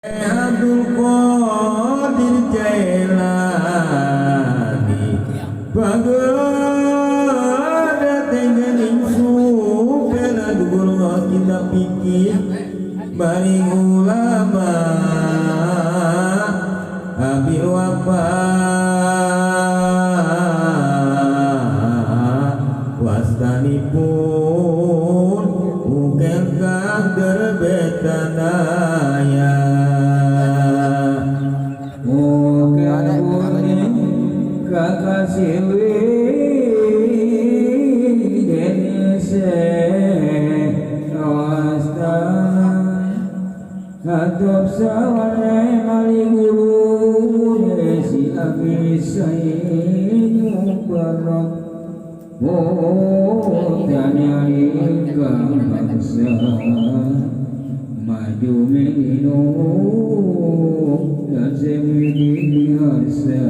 Abdul Qadir Jailani Bagada tengening supena guru kita pikir baring ulama abil wafa wastanipun ukel kader betanaya kakasiwi denise awasta atop sawane maliguru si abisai mubarok tanyari bangsa maju minum dan semedi harsa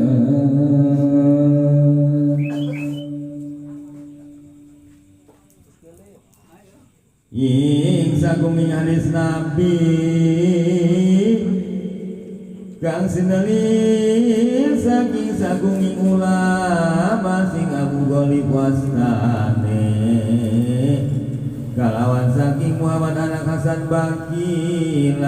ing sagunging hadis Nabi kang sinelin saking sagunging ulama sing Abu Ghalib wastane kalawan saking Muhammad anak Hasan Bakilan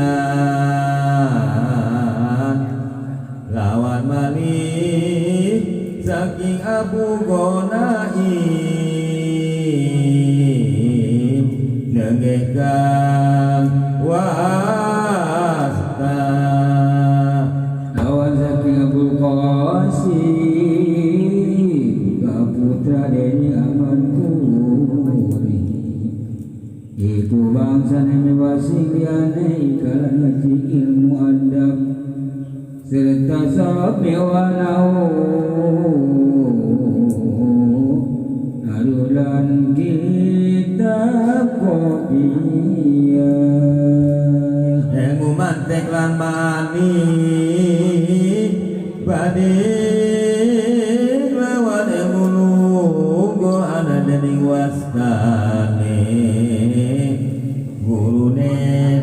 lawan malih saking Abu Ghonaim nenggeh kang wasta lawan saking Abu Qasim kaputra Deni Aman Kuri itu bangsa mewasing liane kalan ngaji ilmu adab serta sabab mewanau alulan kitab kopiah engu mantek lan mani bading lawan engu lunggo ana dening wastane gurune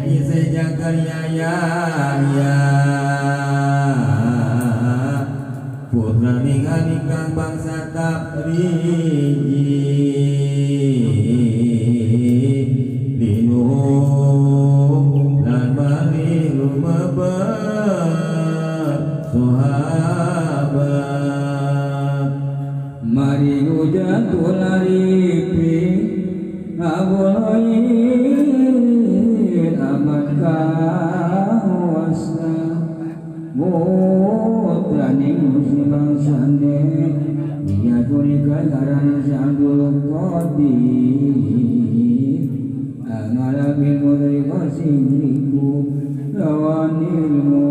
ise Jakaria Yahya putra ningali kang bangsa Tabriji dinuhung lan bali lumebat sahabat mari hujan tularipi abulain aman kawasna mutraning muslimang sane dia turikan karana Abdul Qadir ngalamin mudri kasih lawan ilmu